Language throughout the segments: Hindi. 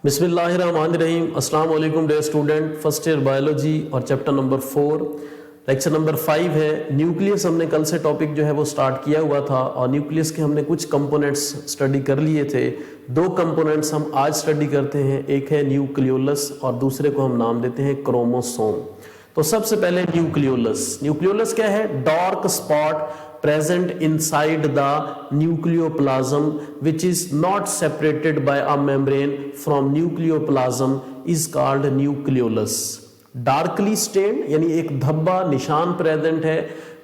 बिस्मिल्लाहिर्रहमानिर्रहीम। अस्सलाम वालेकुम dear student, first year biology और चैप्टर नंबर 4 लेक्चर नंबर 5 है न्यूक्लियस। हमने कल से टॉपिक जो है वो स्टार्ट किया हुआ था और न्यूक्लियस के हमने कुछ कंपोनेंट्स स्टडी कर लिए थे। दो कंपोनेंट्स हम आज स्टडी करते हैं, एक है न्यूक्लियोलस और दूसरे को हम नाम देते हैं क्रोमोसोम। तो सबसे पहले न्यूक्लियोलस। न्यूक्लियोलस क्या है? Dark spot present inside the nucleoplasm which is not separated by a membrane from nucleoplasm is called nucleolus. Darkly stained यानी एक धब्बा निशान प्रेजेंट है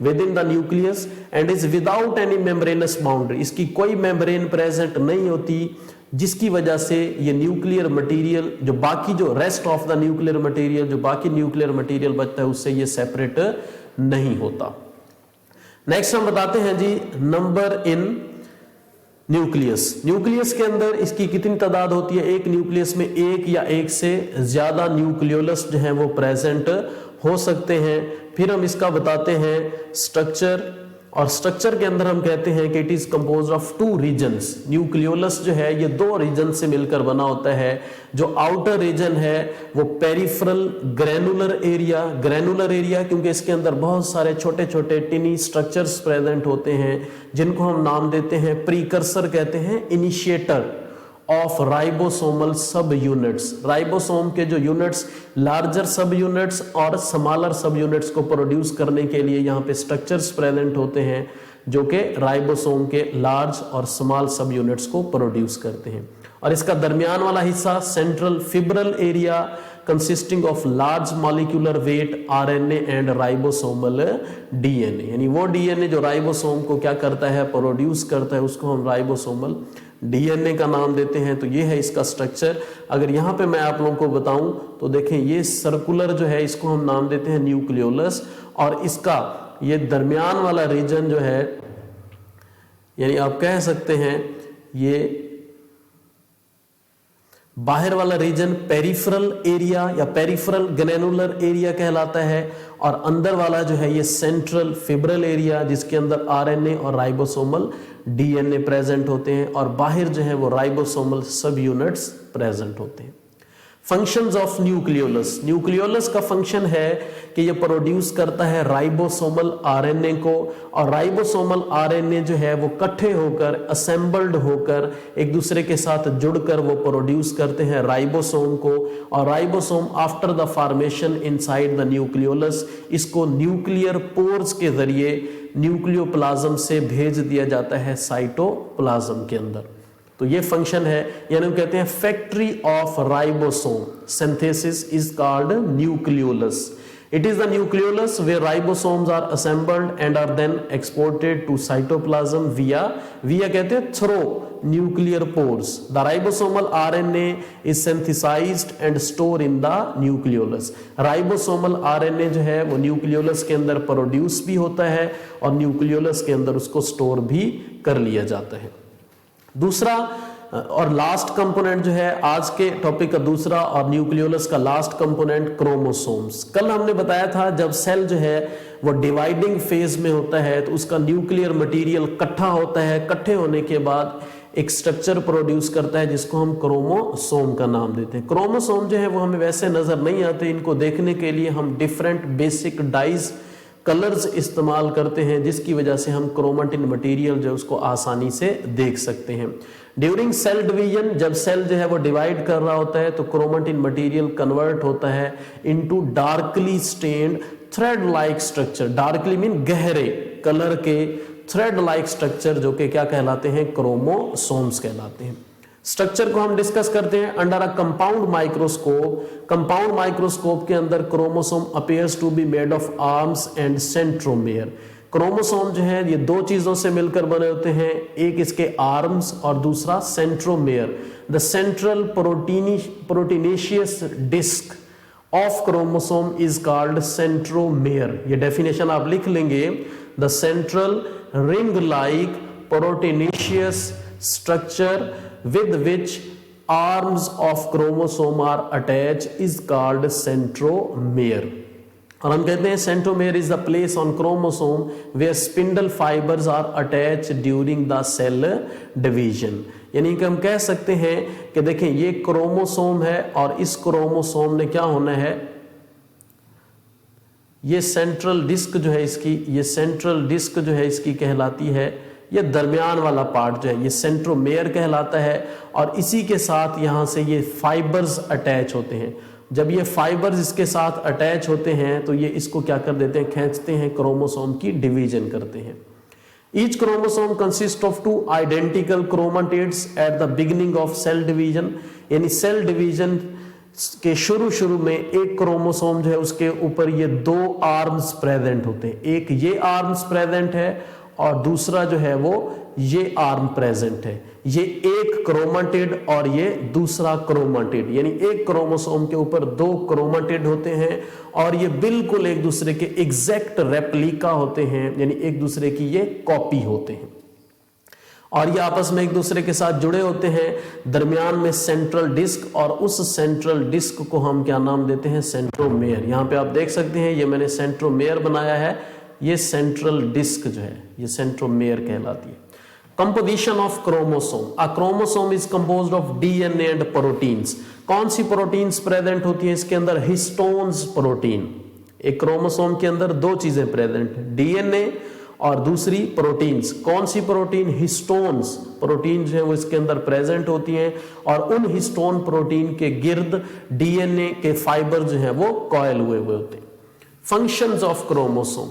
within the nucleus and is without any membranous boundary. इसकी कोई मेम्ब्रेन प्रेजेंट नहीं होती, जिसकी वजह से ये न्यूक्लियर मटेरियल जो बाकी जो rest of the nuclear material जो बाकी न्यूक्लियर मटेरियल बचता है उससे ये सेपरेट नहीं होता। नेक्स्ट हम बताते हैं जी नंबर इन न्यूक्लियस। न्यूक्लियस के अंदर इसकी कितनी तादाद होती है? एक न्यूक्लियस में एक या एक से ज्यादा न्यूक्लियोलस जो है वो प्रेजेंट हो सकते हैं। फिर हम इसका बताते हैं स्ट्रक्चर, और स्ट्रक्चर के अंदर हम कहते हैं कि it is composed of 2 regions. Nucleolus जो है ये 2 रीजन से मिलकर बना होता है। जो आउटर रीजन है वो peripheral granular area, granular area क्योंकि इसके अंदर बहुत सारे छोटे छोटे टिनी स्ट्रक्चर्स प्रेजेंट होते हैं जिनको हम नाम देते हैं प्रीकर्सर, कहते हैं इनिशिएटर ऑफ राइबोसोमल सब यूनिट्स। राइबोसोम के जो यूनिट्स लार्जर सब यूनिट्स और स्मॉलर सब यूनिट्स को प्रोड्यूस करने के लिए यहाँ पे स्ट्रक्चर्स प्रेजेंट होते हैं जो कि राइबोसोम के लार्ज और स्मॉल सब यूनिट्स को प्रोड्यूस करते हैं। और इसका दरमियान वाला हिस्सा central fibrillar area consisting of large molecular weight RNA and ribosomal DNA, यानी वो डीएनए जो राइबोसोम को क्या करता है, प्रोड्यूस करता है, उसको हम राइबोसोमल डीएनए का नाम देते हैं। तो ये है इसका स्ट्रक्चर। अगर यहाँ पे मैं आप लोगों को बताऊं तो देखें ये सर्कुलर जो है इसको हम नाम देते हैं न्यूक्लियोलस, और इसका ये दरमियान वाला रीजन जो है यानी आप कह सकते हैं ये बाहर वाला रीजन पेरिफेरल एरिया या पेरिफेरल ग्रैनुलर एरिया कहलाता है, और अंदर वाला जो है ये सेंट्रल फिब्रल एरिया जिसके अंदर आरएनए और राइबोसोमल डीएनए प्रेजेंट होते हैं, और बाहर जो है वो राइबोसोमल सब यूनिट्स प्रेजेंट होते हैं। Functions of nucleolus. न्यूक्लियोलस का फंक्शन है कि ये प्रोड्यूस करता है राइबोसोमल आरएनए को, और राइबोसोमल आरएनए जो है वो इकट्ठे होकर असेंबल्ड होकर एक दूसरे के साथ जुड़कर वो प्रोड्यूस करते हैं राइबोसोम को, और ribosome after the formation inside the nucleolus इसको न्यूक्लियर पोर्स के जरिए न्यूक्लियोप्लाज्म से भेज दिया जाता है साइटोप्लाज्म के अंदर। तो ये फंक्शन है, यानी हम कहते हैं factory of ribosome synthesis is called nucleolus. It is the nucleolus where ribosomes are assembled and are then exported to cytoplasm via कहते हैं through nuclear pores. The ribosomal RNA is synthesised and store in the nucleolus. Ribosomal RNA जो है वो न्यूक्लियोलस के अंदर प्रोड्यूस भी होता है और न्यूक्लियोलस के अंदर उसको स्टोर भी कर लिया जाता है। दूसरा और लास्ट कंपोनेंट जो है आज के टॉपिक का दूसरा और न्यूक्लियोलस का लास्ट कंपोनेंट क्रोमोसोम्स। कल हमने बताया था जब सेल जो है वो डिवाइडिंग फेज में होता है तो उसका न्यूक्लियर मटेरियल इकट्ठा होता है, इकट्ठे होने के बाद एक स्ट्रक्चर प्रोड्यूस करता है जिसको हम क्रोमोसोम का नाम देते हैं। क्रोमोसोम जो है वो हमें वैसे नजर नहीं आते, इनको देखने के लिए हम डिफरेंट बेसिक डाइज कलर्स इस्तेमाल करते हैं जिसकी वजह से हम क्रोमेटिन मटेरियल जो उसको आसानी से देख सकते हैं। ड्यूरिंग सेल डिवीजन जब सेल जो है वो डिवाइड कर रहा होता है तो क्रोमेटिन मटेरियल कन्वर्ट होता है into darkly stained thread like structure. Darkly mean गहरे कलर के थ्रेड लाइक स्ट्रक्चर जो कि क्या कहलाते हैं, क्रोमोसोम्स कहलाते हैं। स्ट्रक्चर को हम डिस्कस करते हैं under a compound microscope. Compound microscope के अंदर chromosome appears to be made of arms and centromere. Chromosome जो है ये 2 चीजों से मिलकर बने होते हैं, एक इसके आर्म्स और दूसरा centromere. The central proteinaceous disc of chromosome is called centromere. ये डेफिनेशन आप लिख लेंगे। The central ring like proteinaceous structure with which arms of chromosome are attached is called centromere। और हम कहते हैं centromere is the place on chromosome where spindle fibres are attach during the cell division. यानी कि हम कह सकते हैं कि देखें ये क्रोमोसोम है और इस क्रोमोसोम ने क्या होना है, ये सेंट्रल डिस्क जो है इसकी, ये सेंट्रल डिस्क जो है इसकी कहलाती है, ये दरमियान वाला पार्ट जो है ये सेंट्रोमेयर कहलाता है। और इसी के साथ यहाँ से ये फाइबर्स अटैच होते हैं। जब ये फाइबर्स इसके साथ अटैच होते हैं तो ये इसको क्या कर देते हैं, खींचते हैं, क्रोमोसोम की डिवीजन करते हैं। Each chromosome consist of 2 identical chromatids at the beginning of cell division, यानी सेल डिवीजन के शुरू में एक क्रोमोसोम जो है उसके ऊपर ये 2 आर्म्स प्रेजेंट होते हैं। एक ये आर्म्स प्रेजेंट है और दूसरा जो है वो ये आर्म प्रेजेंट है। ये एक क्रोमाटिड और ये दूसरा क्रोमाटिड, यानी एक क्रोमोसोम के ऊपर 2 क्रोमाटिड होते हैं और ये बिल्कुल एक दूसरे के एग्जैक्ट रेप्लिका होते हैं, यानी एक दूसरे की ये कॉपी होते हैं और ये आपस में एक दूसरे के साथ जुड़े होते हैं। दरमियान में सेंट्रल डिस्क और उस सेंट्रल डिस्क को हम क्या नाम देते हैं, सेंट्रोमेयर। यहां पे आप देख सकते हैं ये मैंने सेंट्रोमेयर बनाया है, ये सेंट्रल डिस्क जो है ये सेंट्रोमेयर कहलाती है। Composition of chromosome, a chromosome is composed of DNA and proteins. कौन सी प्रोटीन्स प्रेजेंट होती है इसके अंदर, हिस्टोन्स प्रोटीन। एक क्रोमोसोम के अंदर 2 चीजें प्रेजेंट है, डीएनए और दूसरी प्रोटीन्स। कौन सी प्रोटीन, हिस्टोन्स प्रोटीन जो है वो इसके अंदर प्रेजेंट होती हैं और उन हिस्टोन प्रोटीन के गिर्द डीएनए के फाइबर जो है वो कॉइल हुए होते हैं। Functions of chromosome,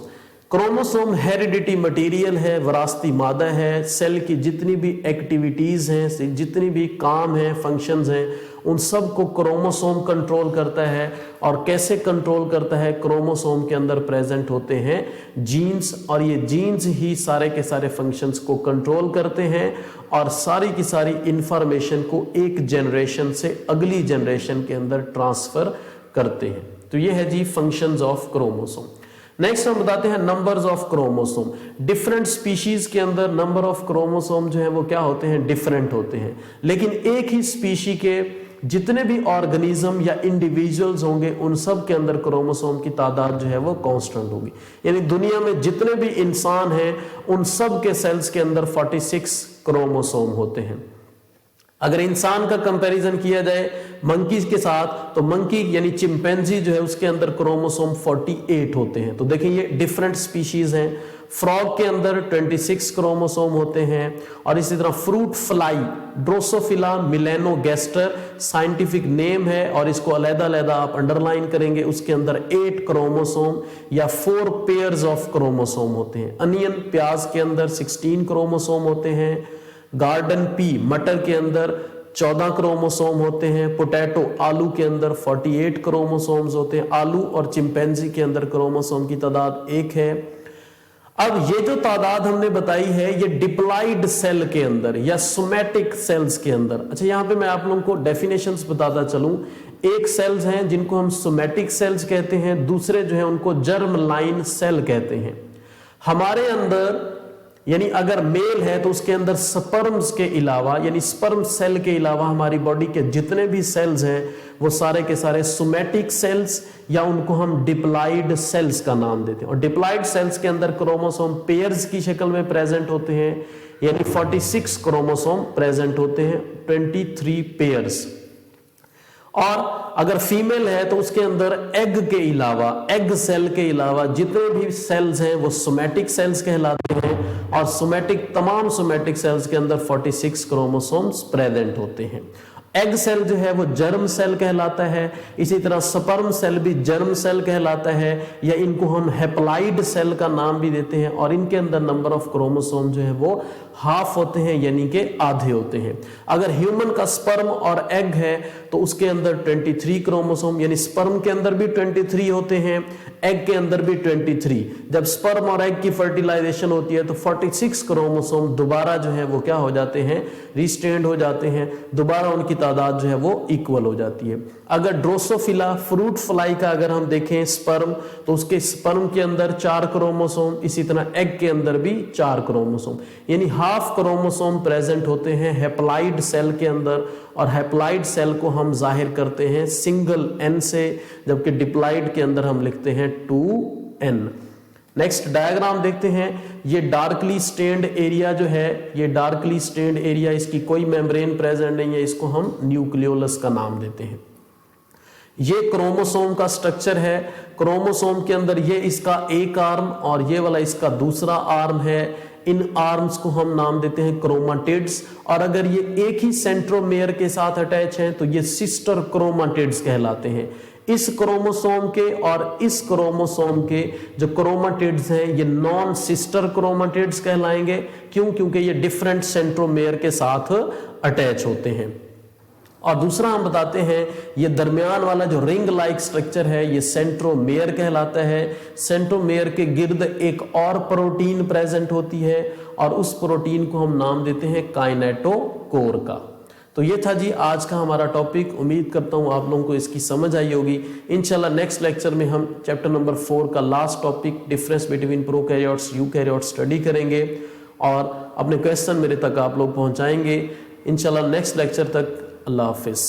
chromosome heredity material है, विरासती मादा है। सेल की जितनी भी एक्टिविटीज हैं, जितनी भी काम हैं, फंक्शंस हैं, उन सब को क्रोमोसोम कंट्रोल करता है। और कैसे कंट्रोल करता है, क्रोमोसोम के अंदर प्रेजेंट होते हैं जीन्स और ये जीन्स ही सारे के सारे फंक्शंस को कंट्रोल करते हैं और सारी की सारी इंफॉर्मेशन को एक जनरेशन से अगली जनरेशन के अंदर ट्रांसफर करते हैं। तो ये है जी फंक्शंस ऑफ क्रोमोसोम। नेक्स्ट हम बताते हैं numbers of chromosome. Different species के अंदर नंबर ऑफ क्रोमोसोम जो है वो क्या होते हैं, डिफरेंट होते हैं। लेकिन एक ही स्पीशी के जितने भी ऑर्गेनिज्म या इंडिविजुअल्स होंगे उन सब के अंदर क्रोमोसोम की तादाद जो है वो कांस्टेंट होगी। यानी दुनिया में जितने भी इंसान हैं उन सब के सेल्स के अंदर 46 क्रोमोसोम होते हैं। अगर इंसान का कंपैरिजन किया जाए मंकीज के साथ तो मंकी यानी चिंपैंजी जो है उसके अंदर क्रोमोसोम 48 होते हैं। तो देखिए ये डिफरेंट स्पीशीज हैं। फ्रॉग के अंदर 26 क्रोमोसोम होते हैं और इसी तरह fruit fly Drosophila melanogaster scientific name है और इसको अलग-अलग आप अंडरलाइन करेंगे, उसके अंदर 8 क्रोमोसोम या 4 पेयर्स ऑफ क्रोमोसोम होते हैं। अनियन प्याज के अंदर 16 क्रोमोसोम होते हैं। गार्डन पी मटर के अंदर 14 क्रोमोसोम होते हैं। पोटैटो आलू के अंदर 48 क्रोमोसोम्स होते हैं। आलू और चिंपैंजी के अंदर क्रोमोसोम की तादाद 1 है। अब ये जो तादाद हमने बताई है ये डिप्लॉइड सेल के अंदर या सोमैटिक सेल्स के अंदर। अच्छा यहां पे मैं आप लोगों को डेफिनेशंस बताता चलूं। एक सेल्स हैं जिनको हम सोमैटिक सेल्स कहते हैं, दूसरे जो है उनको जर्म लाइन सेल कहते हैं। हमारे अंदर यानी अगर मेल है तो उसके अंदर स्पर्म्स के अलावा यानी स्पर्म सेल के अलावा हमारी बॉडी के जितने भी सेल्स हैं वो सारे के सारे सोमैटिक सेल्स या उनको हम डिप्लॉइड सेल्स का नाम देते हैं। और डिप्लॉइड सेल्स के अंदर क्रोमोसोम पेयर्स की शक्ल में प्रेजेंट होते हैं, यानी 46 क्रोमोसोम प्रेजेंट होते हैं, 23 पेयर्स। और अगर फीमेल है तो उसके अंदर एग के अलावा एग सेल के अलावा जितने भी सेल्स हैं वो सोमैटिक सेल्स कहलाते हैं और सोमैटिक तमाम सोमैटिक सेल्स के अंदर 46 क्रोमोसोम्स प्रेजेंट होते हैं। एग सेल जो है वो जर्म सेल कहलाता है, इसी तरह स्पर्म सेल भी जर्म सेल कहलाता है या इनको हम हैप्लॉइड सेल का नाम भी देते हैं। और इनके अंदर नंबर ऑफ क्रोमोसोम जो है वो हाफ होते हैं यानी कि आधे होते हैं। अगर ह्यूमन का स्पर्म और एग है तो उसके अंदर 23 क्रोमोसोम यानी स्पर्म के अंदर भी 23 होते हैं, एग के अंदर भी 23। जब स्पर्म और एग की फर्टिलाइजेशन होती है तो 46 क्रोमोसोम दोबारा जो है वो क्या हो जाते हैं, रिस्टेंड हो जाते हैं, दोबारा उनकी तादाद जो है वो इक्वल हो जाती है। अगर ड्रोसोफिला फ्रूट फ्लाई का अगर हम देखें स्पर्म तो उसके स्पर्म के अंदर 4 क्रोमोसोम, इसी तरह एग के अंदर भी 4 क्रोमोसोम, यानी हाफ क्रोमोसोम प्रेजेंट होते हैं हैप्लॉइड सेल के अंदर। और हैप्लॉइड सेल को हम जाहिर करते हैं सिंगल एन से, जबकि डिप्लॉइड के अंदर हम लिखते हैं 2n। नेक्स्ट डायग्राम देखते हैं। ये डार्कली स्टेन्ड एरिया जो है, ये डार्कली स्टेन्ड एरिया, इसकी कोई मेम्ब्रेन प्रेजेंट नहीं है, इसको हम न्यूक्लियोलस का नाम देते हैं। ये क्रोमोसोम का स्ट्रक्चर है। क्रोमोसोम के अंदर ये इसका एक आर्म और ये वाला इसका दूसरा आर्म है। इन आर्म्स को हम नाम देते हैं क्रोमाटिड्स, और अगर ये एक ही सेंट्रोमेयर के साथ अटैच हैं तो ये सिस्टर क्रोमाटिड्स कहलाते हैं। इस क्रोमोसोम के और इस क्रोमोसोम के जो क्रोमाटिड्स हैं ये नॉन सिस्टर क्रोमाटिड्स कहलाएंगे। क्यों? क्योंकि ये डिफरेंट सेंट्रोमेयर के साथ अटैच होते हैं। और दूसरा हम बताते हैं, ये दरमियान वाला जो रिंग लाइक स्ट्रक्चर है ये सेंट्रोमेयर कहलाता है। सेंट्रोमेयर के गिर्द एक और प्रोटीन प्रेजेंट होती है और उस प्रोटीन को हम नाम देते हैं काइनेटोकोर का। तो ये था जी आज का हमारा टॉपिक। उम्मीद करता हूँ आप लोगों को इसकी समझ आई होगी। इंशाल्लाह नेक्स्ट लेक्चर में हम चैप्टर नंबर 4 का last topic difference between prokaryotes eukaryotes study करेंगे और अपने क्वेश्चन मेरे तक आप लोग पहुंचाएंगे इंशाल्लाह। नेक्स्ट लेक्चर तक अल्लाह हाफिज़।